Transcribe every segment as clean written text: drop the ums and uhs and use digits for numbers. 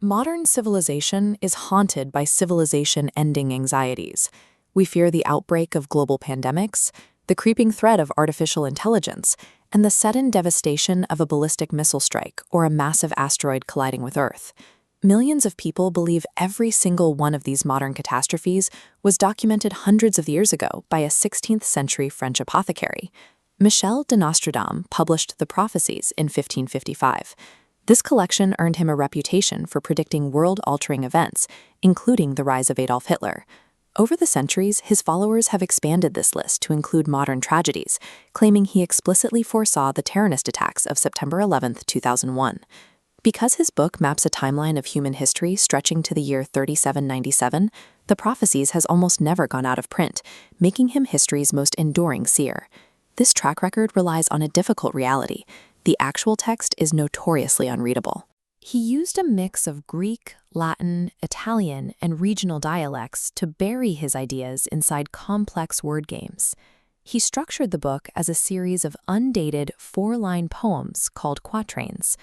Modern civilization is haunted by civilization-ending anxieties. We fear the outbreak of global pandemics, the creeping threat of artificial intelligence, and the sudden devastation of a ballistic missile strike or a massive asteroid colliding with Earth. Millions of people believe every single one of these modern catastrophes was documented hundreds of years ago by a 16th-century French apothecary. Michel de Nostradamus published the Prophecies in 1555. This collection earned him a reputation for predicting world-altering events, including the rise of Adolf Hitler. Over the centuries, his followers have expanded this list to include modern tragedies, claiming he explicitly foresaw the terrorist attacks of September 11, 2001. Because his book maps a timeline of human history stretching to the year 3797, the Prophecies has almost never gone out of print, making him history's most enduring seer. This track record relies on a difficult reality. The actual text is notoriously unreadable. He used a mix of Greek, Latin, Italian, and regional dialects to bury his ideas inside complex word games. He structured the book as a series of undated four-line poems called quatrains.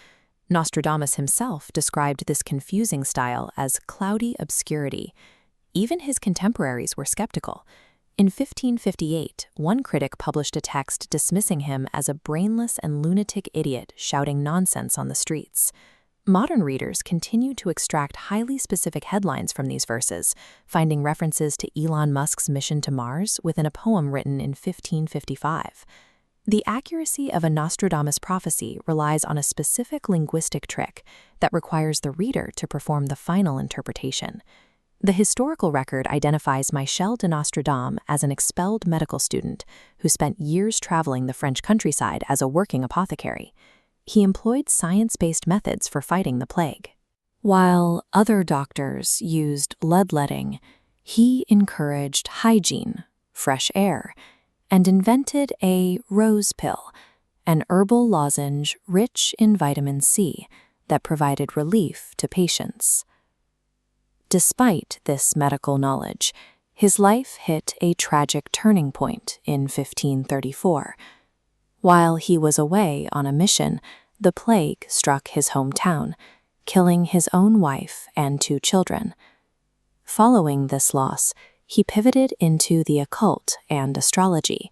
Nostradamus himself described this confusing style as cloudy obscurity. Even his contemporaries were skeptical. In 1558, one critic published a text dismissing him as a brainless and lunatic idiot shouting nonsense on the streets. Modern readers continue to extract highly specific headlines from these verses, finding references to Elon Musk's mission to Mars within a poem written in 1555. The accuracy of a Nostradamus prophecy relies on a specific linguistic trick that requires the reader to perform the final interpretation. The historical record identifies Michel de Nostradamus as an expelled medical student who spent years traveling the French countryside as a working apothecary. He employed science-based methods for fighting the plague. While other doctors used bloodletting, he encouraged hygiene, fresh air, and invented a rose pill, an herbal lozenge rich in vitamin C that provided relief to patients. Despite this medical knowledge, his life hit a tragic turning point in 1534. While he was away on a mission, the plague struck his hometown, killing his own wife and 2 children. Following this loss, he pivoted into the occult and astrology.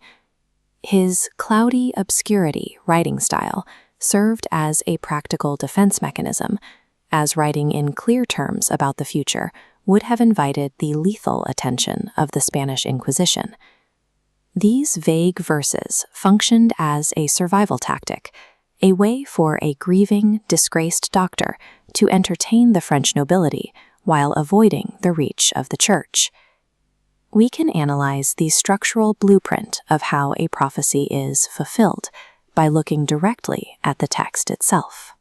His cloudy obscurity writing style served as a practical defense mechanism, as writing in clear terms about the future would have invited the lethal attention of the Spanish Inquisition. These vague verses functioned as a survival tactic, a way for a grieving, disgraced doctor to entertain the French nobility while avoiding the reach of the church. We can analyze the structural blueprint of how a prophecy is fulfilled by looking directly at the text itself.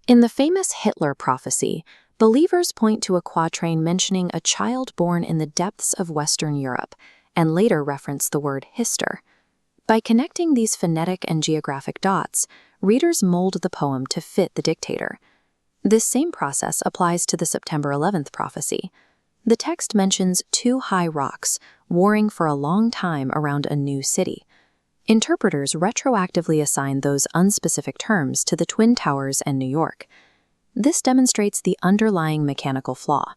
In the famous Hitler prophecy, believers point to a quatrain mentioning a child born in the depths of Western Europe, and later reference the word hister. By connecting these phonetic and geographic dots, readers mold the poem to fit the dictator. This same process applies to the September 11th prophecy. The text mentions 2 high rocks warring for a long time around a new city. Interpreters retroactively assign those unspecific terms to the Twin Towers and New York. This demonstrates the underlying mechanical flaw.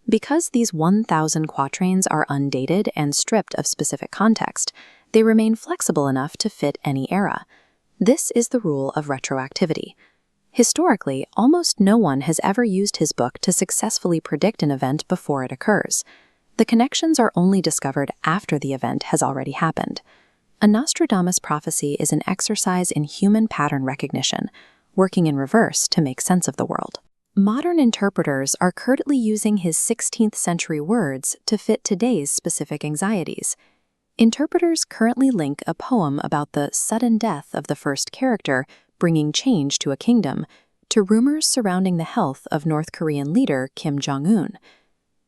Because these 1,000 quatrains are undated and stripped of specific context, they remain flexible enough to fit any era. This is the rule of retroactivity. Historically, almost no one has ever used his book to successfully predict an event before it occurs. The connections are only discovered after the event has already happened. A Nostradamus prophecy is an exercise in human pattern recognition, working in reverse to make sense of the world. Modern interpreters are currently using his 16th century words to fit today's specific anxieties. Interpreters currently link a poem about the sudden death of the first character bringing change to a kingdom to rumors surrounding the health of North Korean leader Kim Jong-un.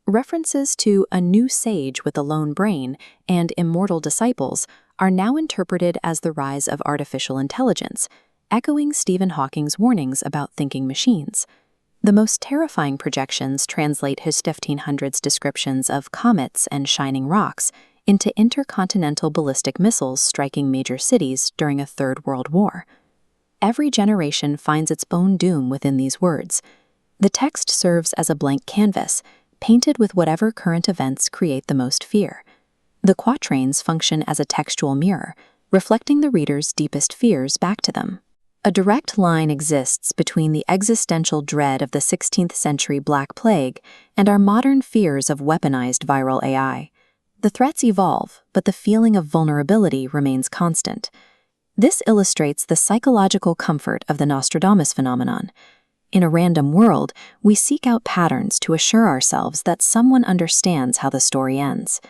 References to a new sage with a lone brain and immortal disciples are now interpreted as the rise of artificial intelligence, echoing Stephen Hawking's warnings about thinking machines. The most terrifying projections translate his 1500s descriptions of comets and shining rocks into intercontinental ballistic missiles striking major cities during a Third World War. Every generation finds its own doom within these words. The text serves as a blank canvas, painted with whatever current events create the most fear. The quatrains function as a textual mirror, reflecting the reader's deepest fears back to them. A direct line exists between the existential dread of the 16th century Black Plague and our modern fears of weaponized viral AI. The threats evolve, but the feeling of vulnerability remains constant. This illustrates the psychological comfort of the Nostradamus phenomenon. In a random world, we seek out patterns to assure ourselves that someone understands how the story ends.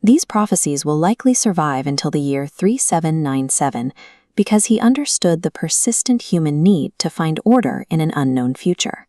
These prophecies will likely survive until the year 3797 because he understood the persistent human need to find order in an unknown future.